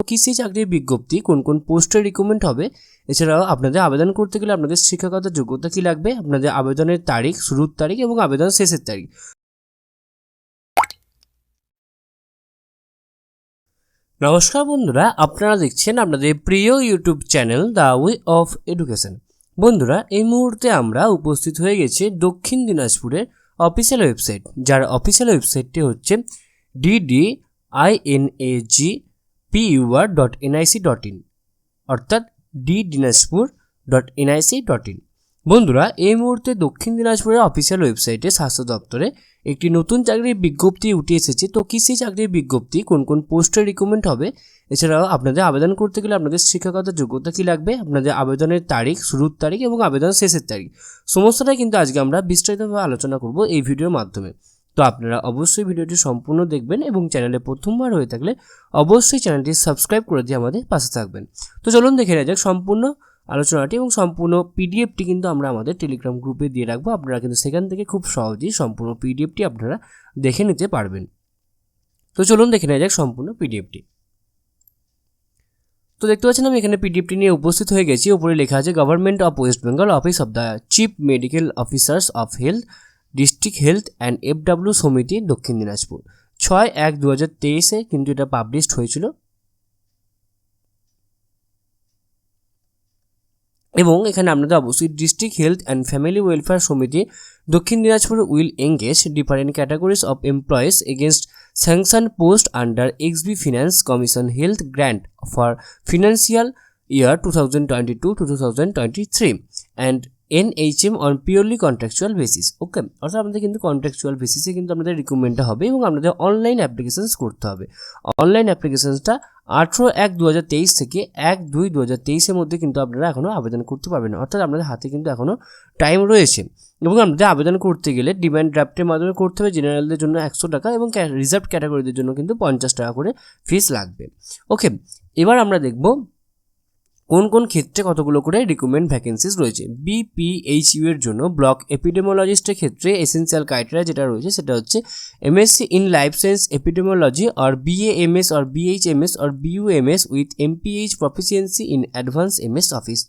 কি সেই চাকরির বিজ্ঞপ্তি, কোন কোন পোস্টের রিক্রুটমেন্ট হবে, এছাড়াও আপনাদের আবেদন করতে গেলে আপনাদের শিক্ষাগত যোগ্যতা কী লাগবে, আপনাদের আবেদনের তারিখ, শুরুর তারিখ এবং আবেদন শেষের তারিখ। নমস্কার বন্ধুরা, আপনারা দেখছেন আপনাদের প্রিয় YouTube channel the way of education. বন্ধুরা, এই মুহূর্তে আমরা উপস্থিত হয়ে গেছি দক্ষিণ দিনাজপুরের অফিসিয়াল ওয়েবসাইট, যার অফিসিয়াল ওয়েবসাইটটি হচ্ছে ddinajpur.nic.in অর্থাৎ ddinajpur.nic.in। বন্ধুরা, এই মুহূর্তে দক্ষিণ দিনাজপুরের অফিসিয়াল ওয়েবসাইটে স্বাস্থ্য দপ্তরে একটি নতুন চাকরির বিজ্ঞপ্তি উঠে এসেছে। তো কী সেই চাকরির বিজ্ঞপ্তি, কোন কোন পোস্টের রিক্রুটমেন্ট হবে, এছাড়াও আপনাদের আবেদন করতে গেলে আপনাদের শিক্ষাগত যোগ্যতা কী লাগবে, আপনাদের আবেদনের তারিখ, শুরুর তারিখ এবং আবেদন শেষের তারিখ, সমস্তটাই কিন্তু আজকে আমরা বিস্তারিতভাবে আলোচনা করব এই ভিডিওর মাধ্যমে। তো আপনারা অবশ্যই ভিডিওটি সম্পূর্ণ দেখবেন এবং চ্যানেলে প্রথমবার হয়ে থাকলে অবশ্যই চ্যানেলটি সাবস্ক্রাইব করে দিয়ে আমাদের পাশে থাকবেন। তো চলুন দেখে নেওয়া যাক সম্পূর্ণ আলোচনাটি এবং সম্পূর্ণ পিডিএফটি কিন্তু আমরা আমাদের টেলিগ্রাম গ্রুপে দিয়ে রাখবো। আপনারা কিন্তু সেখান থেকে খুব সহজেই সম্পূর্ণ পিডিএফটি আপনারা দেখে নিতে পারবেন। তো চলুন দেখে নেওয়া যাক সম্পূর্ণ পিডিএফটি। তো দেখতে পাচ্ছেন আমি এখানে পিডিএফটি নিয়ে উপস্থিত হয়ে গেছি। উপরে লেখা আছে government of West Bengal, office of the chief medical officers of health, district health and FW সমিতি, দক্ষিণ দিনাজপুর। 6/1/2023-এ কিন্তু এটা পাবলিশড হয়েছিল এবং এখানে আপনাদের অবশ্যই district health and family welfare সমিতি Dakshin Dinajpur will engage different categories of employees against sanction post under XB finance commission health grant for financial year 2022 to 2023 and NHM on purely contractual basis. Okay, অর্থাৎ আপনাদের কিন্তু contractual বেসিসে কিন্তু আপনাদের রিক্রুটমেন্টটা হবে এবং আপনাদের অনলাইন অ্যাপ্লিকেশনস করতে হবে। অনলাইন অ্যাপ্লিকেশনসটা 18/1/2023 থেকে 1/2/2023-এর মধ্যে কিন্তু আপনারা এখনও আবেদন করতে পারবেন, অর্থাৎ আপনাদের হাতে কিন্তু এখনও টাইম রয়েছে। এবং আপনাদের আবেদন করতে গেলে ডিমান্ড ড্রাফটের মাধ্যমে করতে হবে। জেনারেলদের জন্য 100 টাকা এবং রিজার্ভ ক্যাটাগরিদের জন্য কিন্তু 50 টাকা করে ফিস লাগবে। ওকে, এবার আমরা দেখব কোন কোন ক্ষেত্রে কতগুলো করে রিক্রুটমেন্ট ভ্যাকেন্সিস রয়েছে। BPHU এর জন্য ব্লক এপিডেমোলজিস্টের ক্ষেত্রে এসেন্সিয়াল ক্রাইটেরিয়া যেটা রয়েছে সেটা হচ্ছে MSc in life science epidemiology আর BA/MS আর BH/MS আর BUMS with MPH proficiency in advance MS office.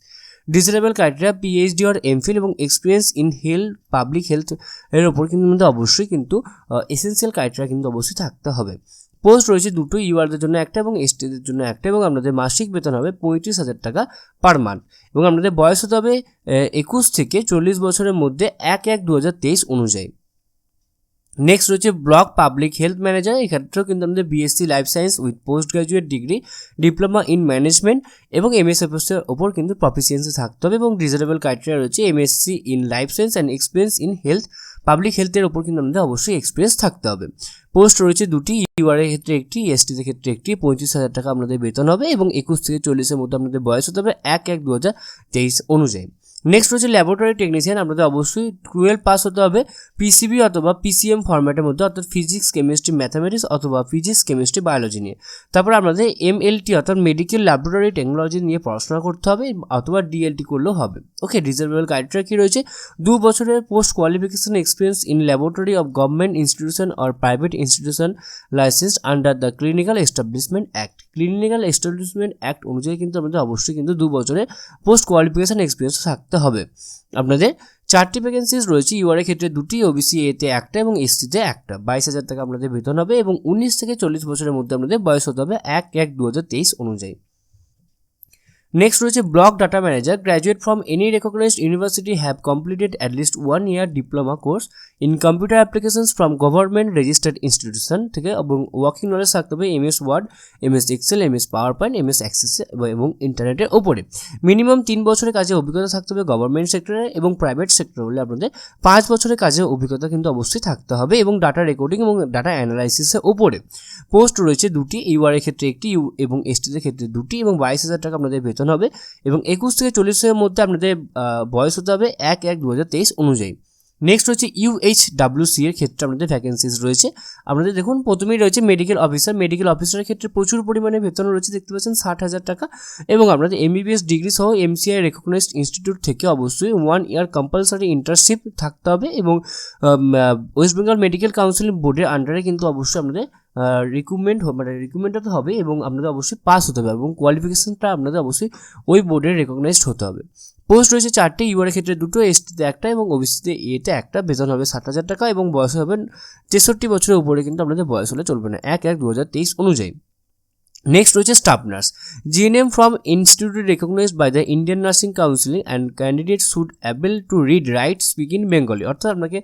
Desirable criteria PhD আর MPhil এবং experience in health, public health এর ওপর কিন্তু অবশ্যই কিন্তু এসেন্সিয়াল ক্রাইটেরিয়া কিন্তু অবশ্যই থাকতে হবে। পোস্ট রয়েছে দুটো, ইউআরদের জন্য একটা এবং এসটিদের জন্য একটা, এবং আপনাদের মাসিক বেতন হবে 35,000 টাকা পার মান্থ এবং আপনাদের বয়স হতে হবে 21 থেকে 40 বছরের মধ্যে 1/1/2023 অনুযায়ী। নেক্সট রয়েছে ব্লক পাবলিক হেলথ ম্যানেজার। এক্ষেত্রেও কিন্তু আমাদের BSc life science with post graduate degree, diploma in management এবং MS অফিসের ওপর কিন্তু প্রফিসিয়েন্সি থাকতে হবে এবং ডিজারেবল ক্রাইটেরিয়া রয়েছে MSc in life science and experience in health, public হেলথের ওপর কিন্তু আমাদের অবশ্যই এক্সপিরিয়েন্স থাকতে হবে। পোস্ট রয়েছে দুটি, ইউআর এর ক্ষেত্রে একটি, এসটিদের ক্ষেত্রে একটি। 35,000 টাকা আপনাদের বেতন হবে এবং 21 থেকে 40-এর মধ্যে আপনাদের বয়স হতে হবে 1/1/2023 অনুযায়ী। নেক্সট রয়েছে ল্যাবরেটরি টেকনিশিয়ান। আপনাদের অবশ্যই 12 পাস হতে হবে PCB অথবা PCM ফরম্যাটের মধ্যে, অর্থাৎ ফিজিক্স, কেমিস্ট্রি, ম্যাথামেটিক্স অথবা ফিজিক্স, কেমিস্ট্রি, বায়োলজি নিয়ে। তারপর আপনাদের MLT অর্থাৎ মেডিকেল ল্যাবরেটরি টেকনোলজি নিয়ে পড়াশোনা করতে হবে অথবা DLT করলেও হবে। ওকে, ডিজারেবল ক্রাইটেরিয়া কী রয়েছে? 2 বছরের post qualification experience in laboratory of government institution or private institution licensed under the clinical establishment act. Clinical establishment act অনুযায়ী কিন্তু আপনাদের অবশ্যই কিন্তু 2 বছরের পোস্ট কোয়ালিফিকেশন এক্সপিরিয়েন্স থাকতে হবে। আপনাদের 4টি ভ্যাকেন্সিস রয়েছে, ইউআরের ক্ষেত্রে 2টি, OBC এতে একটা এবং SCতে একটা। 22,000 টাকা আপনাদের বেতন হবে এবং 19 থেকে 40 বছরের মধ্যে আপনাদের বয়স হতে হবে 1/1/2023 অনুযায়ী। নেক্সট রয়েছে block data manager. Graduate from any recognized university have completed at least 1 year diploma course in computer applications from government registered institution থেকে এবং ওয়ার্কিং নলেজ থাকতে হবে MS word, MS excel, MS PowerPoint, MS access এবং ইন্টারনেটের ওপরে। Minimum 3 বছরের কাজে অভিজ্ঞতা থাকতে হবে গভর্নমেন্ট সেক্টরে এবং প্রাইভেট সেক্টর হলে আপনাদের 5 বছরের কাজে অভিজ্ঞতা কিন্তু অবশ্যই থাকতে হবে এবং ডাটা রেকর্ডিং এবং ডাটা অ্যানালাইসিসের ওপরে। পোস্ট রয়েছে দুটি, ইউআরের ক্ষেত্রে একটি এবং এসটিদের ক্ষেত্রে দুটি এবং 22,000 টাকা আপনাদের বেতন হবে এবং 21 থেকে 40-এর মধ্যে আপনাদের বয়স হতে হবে 1/1/2023 অনুযায়ী। নেক্সট হচ্ছে UHWC এর ক্ষেত্রে আপনাদের ভ্যাকেন্সিস রয়েছে। আপনাদের দেখুন প্রথমেই রয়েছে মেডিকেল অফিসার। মেডিকেল অফিসারের ক্ষেত্রে প্রচুর পরিমাণে বেতন রয়েছে, দেখতে পাচ্ছেন 60,000 টাকা এবং আপনাদের MBBS ডিগ্রি সহ MCI রেকগনাইজড ইনস্টিটিউট থেকে অবশ্যই 1 year কম্পালসারি ইন্টার্নশিপ থাকতে হবে এবং ওয়েস্ট বেঙ্গল মেডিকেল কাউন্সিল বোর্ডের আন্ডারে কিন্তু অবশ্যই আপনাদের রিক্রুটমেন্টটা তো হবে এবং আপনাদের অবশ্যই পাস হতে হবে এবং কোয়ালিফিকেশনটা আপনাদের অবশ্যই ওই বোর্ডের রেকগনাইজড হতে হবে। পোস্ট রয়েছে 4টে, ইউআরের ক্ষেত্রে 2টো, এসটিতে 1টা এবং ওবিসিতে এতে 1টা। বেতন হবে 60,000 টাকা এবং বয়স হবে 63 বছরের উপরে কিন্তু আপনাদের বয়স হলে চলবে না 1/1/2023 অনুযায়ী। নেক্সট রয়েছে staff nurse, GNM from institute recognized by the Indian nursing council and candidate should able to read, write, speak in Bengali. অর্থাৎ আপনাকে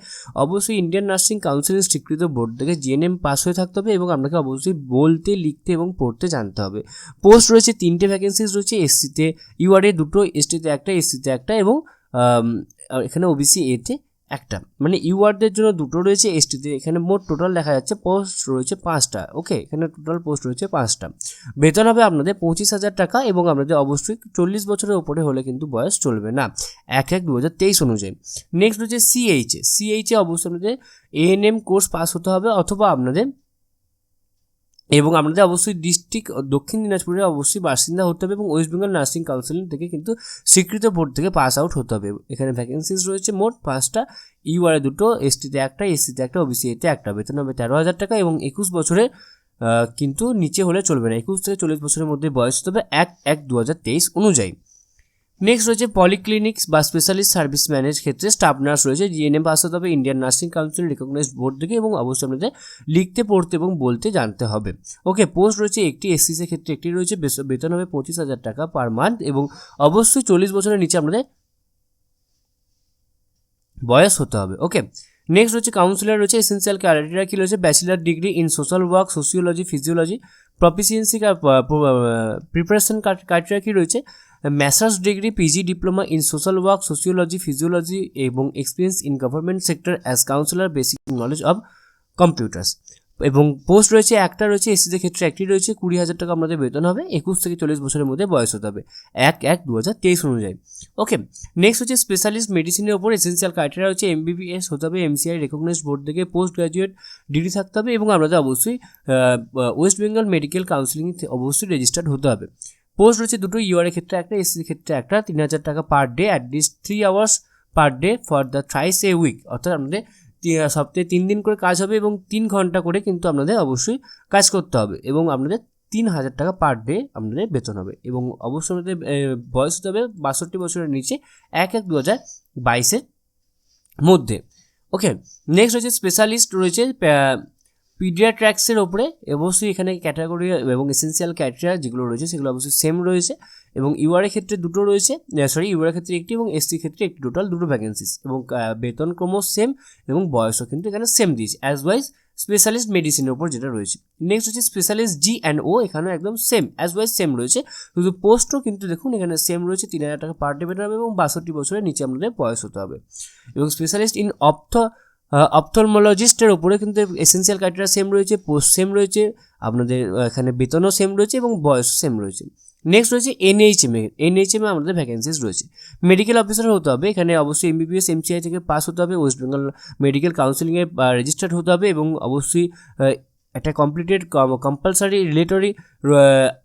অবশ্যই ইন্ডিয়ান নার্সিং কাউন্সিলের স্বীকৃত বোর্ড থেকে জিএনএম পাস হয়ে থাকতে হবে এবং আপনাকে অবশ্যই বলতে, লিখতে এবং পড়তে জানতে হবে। পোস্ট রয়েছে 3টে ভ্যাকেন্সিজ রয়েছে, এসসিতে ইউআরএ 2টো, এসটিতে 1টা, এসসিতে 1টা এবং এখানে ওবিসি এতে 1টা। মানে ইউআরদের জন্য 2টো রয়েছে, এসটিতে এখানে মোট টোটাল দেখা যাচ্ছে পোস্ট রয়েছে 5টা। ওকে, এখানে টোটাল পোস্ট রয়েছে 5টা। বেতন হবে আপনাদের 25,000 টাকা এবং আপনাদের অবশ্যই 40 বছরের উপরে হলে কিন্তু বয়স চলবে না 1/1/2023 অনুযায়ী। নেক্সট রয়েছে সিএইচএ অবশ্যই আপনাদের এএনএম কোর্স পাস হতে হবে অথবা আপনাদের অবশ্যই ডিস্ট্রিক্ট দক্ষিণ দিনাজপুরে অবশ্যই বাসিন্দা হতে হবে এবং ওয়েস্ট বেঙ্গল নার্সিং কাউন্সিল থেকে কিন্তু স্বীকৃত বোর্ড থেকে পাস আউট হতে হবে। এখানে ভ্যাকেন্সিজ রয়েছে মোট 5টা, ইউআরএ 2টো, এসটিতে 1টা, এসসিতে 1টা, ওবিসি এতে 1টা। বেতন হবে 13,000 টাকা এবং 21 বছরের কিন্তু নিচে হলে চলবে না, 21 থেকে 40 বছরের মধ্যে বয়স হতে হবে 1/1/2023 অনুযায়ী। নেক্সট রয়েছে পলিক্লিনিক্স বা স্পেশালিস্ট সার্ভিস ম্যানের ক্ষেত্রে স্টাফ নার্স রয়েছে, জিএনএম পাস হতে হবে Indian nursing council recognized board থেকে এবং অবশ্যই আপনাদের লিখতে, পড়তে এবং বলতে জানতে হবে। ওকে, পোস্ট রয়েছে একটি, এসসিসের ক্ষেত্রে একটি রয়েছে, বেতন হবে 25,000 টাকা পার মান্থ এবং অবশ্যই 40 বছরের নিচে আপনাদের বয়স হতে হবে। ওকে, নেক্সট রয়েছে কাউন্সিলর রয়েছে, এসেন্সিয়াল ক্রাইটেরিয়া কী রয়েছে, bachelor degree in social work, sociology, physiology, proficiency preparation criteria কী রয়েছে, masters degree, PG diploma in social work, sociology, physiology এবং experience in government sector as counsellor, basic knowledge of computers. এবং post রয়েছে 1টা রয়েছে, এসসিদের ক্ষেত্রে 1টি রয়েছে, 20,000 টাকা আপনাদের বেতন হবে, 21 থেকে 40 বছরের মধ্যে বয়স হতে হবে 1/1/2023 অনুযায়ী। ওকে, নেক্সট হচ্ছে স্পেশালিস্ট মেডিসিনের উপর এসেন্সিয়াল ক্রাইটেরিয়া হচ্ছে এমবিবিএস হতে হবে, এমসিআই রেকগনাইজড বোর্ড থেকে পোস্ট গ্রাজুয়েট ডিগ্রি থাকতে হবে এবং আপনাদের অবশ্যই ওয়েস্ট বেঙ্গল মেডিকেল কাউন্সিলিং অবশ্যই রেজিস্টার্ড হতে হবে। পোস্ট রয়েছে 2টো, ইউআরের ক্ষেত্রে 1টা, এসসির ক্ষেত্রে 1টা, 3,000 টাকা per day, at least 3 hours per day for the thrice a week. অর্থাৎ আপনাদের সপ্তাহে 3 দিন করে কাজ হবে এবং 3 ঘন্টা করে কিন্তু আপনাদের অবশ্যই কাজ করতে হবে এবং আপনাদের 3,000 টাকা পার ডে আপনাদের বেতন হবে এবং অবশ্যই আপনাদের বয়স হতে হবে 62 বছরের নিচে 1/1/2022 মধ্যে। ওকে, নেক্সট রয়েছে স্পেশালিস্ট রয়েছে পিডিয়াট্রিক্সের ওপরে, অবশ্যই এখানে ক্যাটাগরি এবং এসেন্সিয়াল ক্রাইটেরিয়া যেগুলো রয়েছে সেগুলো অবশ্যই সেম রয়েছে এবং ইউআরের ক্ষেত্রে 2টো রয়েছে, ইউআরের ক্ষেত্রে 1টি এবং এসসির ক্ষেত্রে 1টি, টোটাল 2টো ভ্যাকেন্সিস এবং বেতন ক্রমশ সেম এবং বয়সও কিন্তু এখানে সেম দিয়েছে অ্যাজ ওয়াইজ স্পেশালিস্ট মেডিসিনের উপর যেটা রয়েছে। নেক্সট হচ্ছে স্পেশালিস্ট জি&ও, এখানেও একদম সেম অ্যাজ ওয়াইজ সেম রয়েছে, শুধু পোস্টও কিন্তু দেখুন এখানে সেম রয়েছে, 3,000 টাকা পার ডে বেতন হবে এবং 62 বছরের নিচে আমাদের বয়স হতে হবে এবং স্পেশালিস্ট ইন অপথলমোলজিস্টের ওপরে কিন্তু এসেন্সিয়াল ক্রাইটেরিয়া সেম রয়েছে, পোস্ট সেম রয়েছে, আপনাদের এখানে বেতনও সেম রয়েছে এবং বয়স সেম রয়েছে। নেক্সট রয়েছে এনএইচএমে আমাদের ভ্যাকেন্সিস রয়েছে, মেডিকেল অফিসার হতে হবে, এখানে অবশ্যই এমবিবিএস এমসিআই থেকে পাস হতে হবে, ওয়েস্ট বেঙ্গল মেডিকেল কাউন্সিলিংয়ে রেজিস্টার্ড হতে হবে এবং অবশ্যই একটা কমপ্লিটেড কম্পালসারি রিলেটরি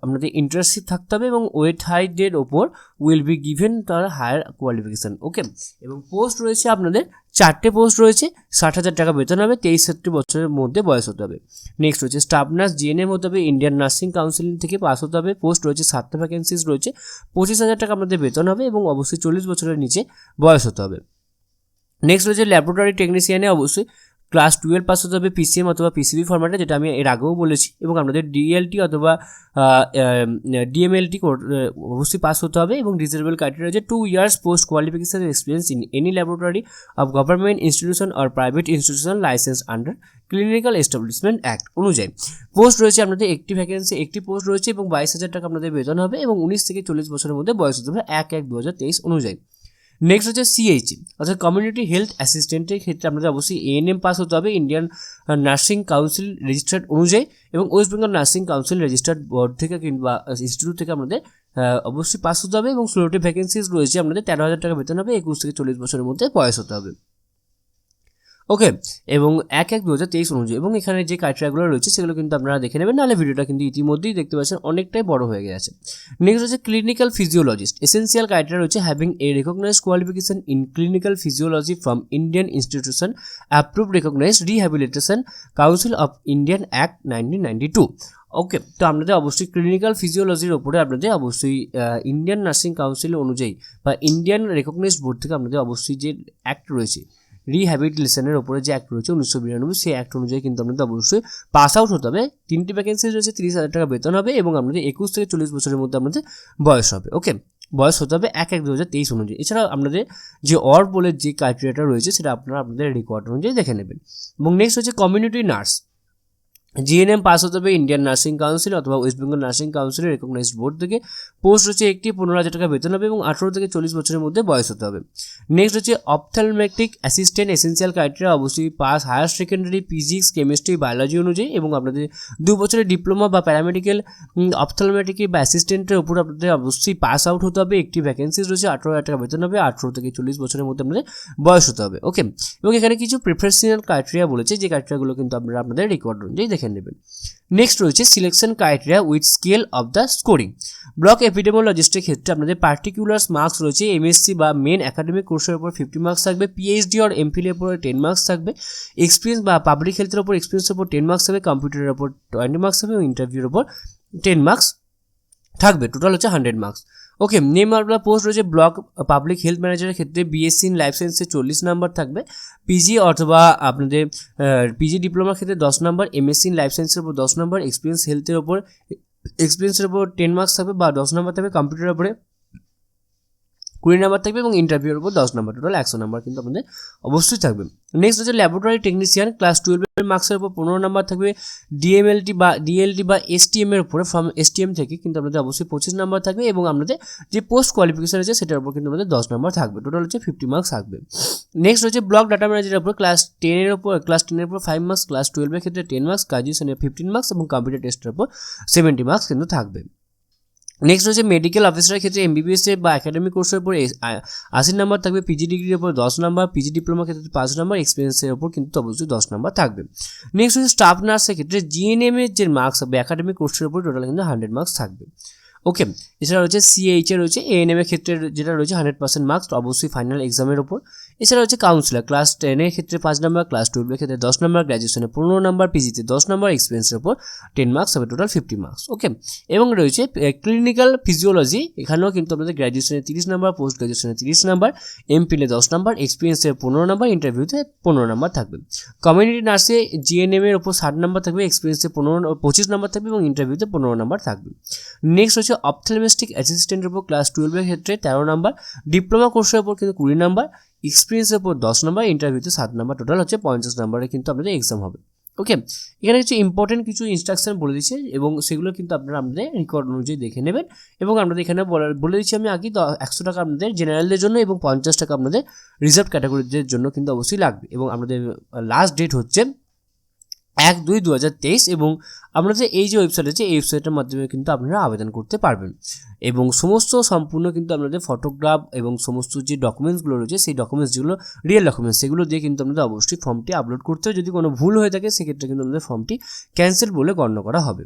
আপনাদের ইন্টার্নশিপ থাকতে হবে এবং ওয়েট হাইটের ওপর উইল বি গিভেন তার হায়ার কোয়ালিফিকেশান। ওকে, এবং পোস্ট রয়েছে আপনাদের 4টে পোস্ট রয়েছে, 60,000 টাকা বেতন হবে, 23 বছরের মধ্যে বয়স হতে হবে। নেক্সট রয়েছে স্টাফ নার্স, জিএনএম হতে হবে, ইন্ডিয়ান নার্সিং কাউন্সিলিং থেকে পাস হতে হবে, পোস্ট রয়েছে 7টা ভ্যাকেন্সিস রয়েছে, 25,000 টাকা আপনাদের বেতন হবে এবং অবশ্যই 40 বছরের নিচে বয়স হতে হবে। নেক্সট রয়েছে ল্যাবরেটরি টেকনিশিয়ানে অবশ্যই ক্লাস 12 পাস হতে হবে, পিসিএম অথবা পিসিবি ফরম্যাটে, যেটা আমি এর আগেও বলেছি এবং আপনাদের ডিএলটি অথবা ডিএমএলটি অবশ্যই পাস হতে হবে এবং ডিসেবল ক্রাইটেরিয়া হচ্ছে 2 years post qualification experience in any laboratory of government institution or private institution licence under clinical establishment act অনুযায়ী। পোস্ট রয়েছে আপনাদের একটি ভ্যাকেন্সি, একটি পোস্ট রয়েছে এবং 22,000 টাকা আপনাদের বেতন হবে এবং 19 থেকে 40 বছরের মধ্যে বয়স হতে হবে 1/1/2023 অনুযায়ী। নেক্সট হচ্ছে সিএইচএ অর্থাৎ কমিউনিটি হেলথ অ্যাসিস্ট্যান্টের ক্ষেত্রে আপনাদের অবশ্যই এএনএম পাস হতে হবে ইন্ডিয়ান নার্সিং কাউন্সিল রেজিস্টার্ড অনুযায়ী এবং West Bengal nursing council registered board থেকে কিংবা ইনস্টিটিউট থেকে আপনাদের অবশ্যই পাস হতে হবে এবং 16টি ভ্যাকেন্সিজ রয়েছে, আপনাদের 13,000 টাকা বেতন হবে, 21 থেকে 40 বছরের মধ্যে বয়স হতে হবে। ওকে, এবং 1/1/2023 অনুযায়ী এবং এখানে যে ক্রাইটেরিয়াগুলো রয়েছে সেগুলো কিন্তু আপনারা দেখে নেবেন, নাহলে ভিডিওটা কিন্তু ইতিমধ্যেই দেখতে পাচ্ছেন অনেকটাই বড় হয়ে গেছে। নেক্সট হচ্ছে ক্লিনিক্যাল ফিজিওলজিস্ট। এসেন্সিয়াল ক্রাইটেরিয়া রয়েছে having a recognised qualification in clinical physiology from Indian institution approved recognised rehabilitation council of Indian act 1992। Okay, তো আপনাদের অবশ্যই ক্লিনিক্যাল ফিজিওলজির ওপরে আপনাদের অবশ্যই ইন্ডিয়ান নার্সিং কাউন্সিল অনুযায়ী বা ইন্ডিয়ান রেকগনাইজড বোর্ড থেকে আপনাদের অবশ্যই যে অ্যাক্ট রয়েছে রিহ্যাবিলিটেশনের ওপরে যে অ্যাক্ট রয়েছে 1992, সেই অ্যাক্ট অনুযায়ী কিন্তু আপনাদের অবশ্যই পাস আউট হতে হবে। 3টি ভ্যাকেন্সি রয়েছে, 30,000 টাকা বেতন হবে এবং আপনাদের 21 থেকে 40 বছরের মধ্যে আপনাদের বয়স হবে। ওকে, বয়স হতে হবে 1/1/2023 অনুযায়ী। এছাড়া আপনাদের যে অর বলে যে ক্রাইটেরিয়াটা রয়েছে সেটা আপনারা আপনাদের রিকোয়ার্ড অনুযায়ী দেখে নেবেন। এবং নেক্সট হচ্ছে কমিউনিটি নার্স। জিএনএম পাস হতে হবে ইন্ডিয়ান নার্সিং কাউন্সিল অথবা ওয়েস্ট বেঙ্গল নার্সিং কাউন্সিলের রেকগনাইজড বোর্ড থেকে। পোস্ট হচ্ছে একটি, 15,000 টাকা বেতন হবে এবং 18 থেকে 40 বছরের মধ্যে বয়স হতে হবে। নেক্সট হচ্ছে অপথ্যালমেট্রিক অ্যাসিস্ট্যান্ট। এসেন্সিয়াল ক্রাইটেরিয়া অবশ্যই pass higher secondary physics, chemistry, biology অনুযায়ী এবং আপনাদের 2 বছরের ডিপ্লোমা বা প্যারামেডিক্যাল অপথ্যালমেট্রিক বা অ্যাসিস্ট্যান্টের উপর আপনাদের অবশ্যই পাস আউট হতে হবে। একটি ভ্যাকেন্সি রয়েছে, 18,000 টাকা বেতন হবে, 18 থেকে 40 বছরের মধ্যে আপনাদের বয়স হতে হবে। ওকে, এবং এখানে কিছু প্রিফারেন্সিয়াল ক্রাইটেরিয়া বলেছে, যে ক্রাইটেরিয়াগুলো কিন্তু আপনারা আপনাদের রেকর্ড অনুযায়ী দেখে নেবেন। নেক্সট রয়েছে selection criteria with scale of the scoring. Block এপিডেমোলজিস্টের ক্ষেত্রে আপনাদের পার্টিকুলার মার্কস রয়েছে। এমএসসি বা মেন একাডেমিক কোর্সের উপর 50 মার্কস থাকবে, পিএইচডি আর এমফিলের উপর 10 মার্কস থাকবে, এক্সপিরিয়েন্স বা পাবলিক হেলথের উপর এক্সপিরিয়েন্সের উপর 10 মার্কস থাকবে, কম্পিউটারের উপর 20 মার্কস থাকবে এবং ইন্টারভিউর উপর 10 মার্কস থাকবে। টোটাল হচ্ছে 100 মার্কস। ওকে, নেম আপনার পোস্ট রয়েছে ব্লক পাবলিক হেলথ ম্যানেজারের ক্ষেত্রে বিএসসি ইন লাইফ সায়েন্সে 40 নাম্বার থাকবে, পিজি অথবা আপনাদের পিজি ডিপ্লোমার ক্ষেত্রে 10 নাম্বার, এমএসসি ইন লাইফ সায়েন্সের উপর 10 নাম্বার, এক্সপিরিয়েন্সের উপর 10 মার্কস থাকবে বা 10 নাম্বার থাকবে, কম্পিউটারের উপরে 20 নাম্বার থাকবে এবং ইন্টারভিউর উপর 10 নাম্বার, টোটাল 100 নাম্বার কিন্তু আপনাদের অবশ্যই থাকবে। নেক্সট হচ্ছে ল্যাবরেটরি টেকনিশিয়ান। ক্লাস 12 এর মার্কসের উপর 15 নাম্বার থাকবে, ডিএলটি বা এসটিএম এর উপরে ফ্রম এসটিএম থেকে কিন্তু আপনাদের অবশ্যই 25 নাম্বার থাকবে এবং আপনাদের যে পোস্ট কোয়ালিফিকেশন আছে সেটার উপর কিন্তু আমাদের 10 নাম্বার থাকবে, টোটাল হচ্ছে 50 মার্কস থাকবে। নেক্সট হচ্ছে ব্লক ডাটা ম্যানেজারের উপর ক্লাস 10 এর উপর 5 মার্কস, ক্লাস 12 এর ক্ষেত্রে 10 মার্কস, গ্র্যাজুয়েশনের 15 মার্কস এবং কম্পিউটার টেস্টের উপর 70 মার্কস কিন্তু থাকবে। নেক্সট হচ্ছে মেডিকেল অফিসারের ক্ষেত্রে এমবিবিএস বা একাডেমিক কোর্সের উপর 80 নাম্বার থাকবে, পিজি ডিগ্রির উপর 10 নাম্বার, পিজি ডিপ্লোমার ক্ষেত্রে 5 নাম্বার, এক্সপিরিয়েন্সের উপর কিন্তু অবশ্যই 10 নাম্বার থাকবে। নেক্সট হচ্ছে স্টাফ নার্সের ক্ষেত্রে জিএনএম এর যে মার্কস হবে একাডেমিক কোর্সের উপর টোটাল কিন্তু 100 মার্কস থাকবে। ওকে, এছাড়া রয়েছে সিএইচে রয়েছে এএনএম এর ক্ষেত্রে যেটা রয়েছে 100% মার্কস অবশ্যই ফাইনাল এক্সামের উপর। এছাড়া হচ্ছে কাউন্সিলার ক্লাস 10 এর ক্ষেত্রে 5 নাম্বার, ক্লাস 12 এর ক্ষেত্রে 10 নাম্বার, গ্র্যাজুয়েশনে 15 নাম্বার, পিজিতে 10 নাম্বার, এক্সপিরিয়েন্সের উপর 10 মার্কস হবে, টোটাল 50 মার্কস। ওকে, এবং রয়েছে ক্লিনিক্যাল ফিজিওলজি। এখানেও কিন্তু আপনাদের গ্র্যাজুয়েশনে 30 নাম্বার, পোস্ট গ্র্যাজুয়েশনে 30 নাম্বার, এমপিলে 10 নাম্বার, এক্সপিরিয়েন্সের 15 নাম্বার, ইন্টারভিউতে 15 নাম্বার থাকবে। কমিউনিটি নার্সে জিএনএম এর উপর 60 নাম্বার থাকবে, এক্সপিরিয়েন্সে 25 নাম্বার থাকবে এবং ইন্টারভিউতে 15 নাম্বার থাকবে। নেক্সট হচ্ছে অপথ্যালমিস্টিক অ্যাসিস্ট্যান্টের উপর ক্লাস 12 এর ক্ষেত্রে 13 নাম্বার, ডিপ্লোমা কোর্সের উপর কিন্তু 20 নাম্বার, এক্সপিরিয়েন্সের উপর 10 নাম্বার, ইন্টারভিউতে 7 নাম্বার, টোটাল হচ্ছে 50 নাম্বারে কিন্তু আপনাদের এক্সাম হবে। ওকে, এখানে কিছু ইম্পর্টেন্ট কিছু ইনস্ট্রাকশন বলে দিচ্ছে এবং সেগুলো কিন্তু আপনারা আপনাদের রেকর্ড অনুযায়ী দেখে নেবেন। এবং আপনাদের এখানে বলে দিচ্ছি আমি আগে 100 টাকা আপনাদের জেনারেলদের জন্য এবং 50 টাকা আপনাদের রিজার্ভ ক্যাটাগরিদের জন্য কিন্তু অবশ্যই লাগবে। এবং আপনাদের লাস্ট ডেট হচ্ছে 1/2/2023 এবং আপনাদের এই যে ওয়েবসাইট আছে এই ওয়েবসাইটের মাধ্যমে কিন্তু আপনারা আবেদন করতে পারবেন এবং সমস্ত সম্পূর্ণ কিন্তু আপনাদের ফটোগ্রাফ এবং সমস্ত যে ডকুমেন্টসগুলো রয়েছে সেই ডকুমেন্টস যেগুলো রিয়েল ডকুমেন্টস সেগুলো দিয়ে কিন্তু আপনাদের অবশ্যই ফর্মটি আপলোড করতে হবে। যদি কোনো ভুল হয়ে থাকে সেক্ষেত্রে কিন্তু আপনাদের ফর্মটি ক্যান্সেল বলে গণ্য করা হবে।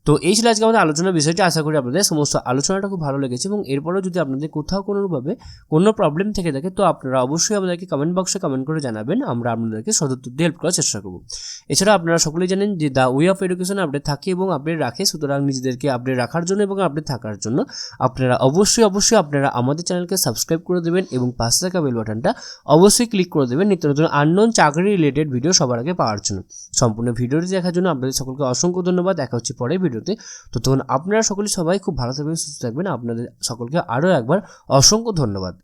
তো এই ছিল আজকে আমাদের আলোচনার বিষয়টি। আশা করি আপনাদের সমস্ত আলোচনাটা খুব ভালো লেগেছে এবং এরপরেও যদি আপনাদের কোথাও কোনোভাবে কোনো প্রবলেম থেকে থাকে তো আপনারা অবশ্যই আমাদেরকে কমেন্ট বক্সে কমেন্ট করে জানাবেন, আমরা আপনাদেরকে সদুত্তর দিয়ে হেল্প করার চেষ্টা করব। এছাড়া আপনারা সকলেই জানেন যে the way of education update থাকে এবং আপডেট রাখে, সুতরাং নিজেদেরকে আপডেট রাখার জন্য এবং আপডেট থাকার জন্য আপনারা অবশ্যই আপনারা আমাদের চ্যানেলকে সাবস্ক্রাইব করে দেবেন এবং পাশে থাকা বেল বাটনটা অবশ্যই ক্লিক করে দেবেন নিত্য নতুন আননোন চাকরি রিলেটেড ভিডিও সবার আগে পাওয়ার জন্য। সম্পূর্ণ ভিডিওটি দেখার জন্য আপনাদের সকলকে অসংখ্য ধন্যবাদ। দেখা হচ্ছে পরের ভিডিওতে। তো তখন আপনারা সবাই খুব ভালো থাকবেন, সুস্থ থাকবেন। আপনাদের সকলকে আরও একবার অসংখ্য ধন্যবাদ।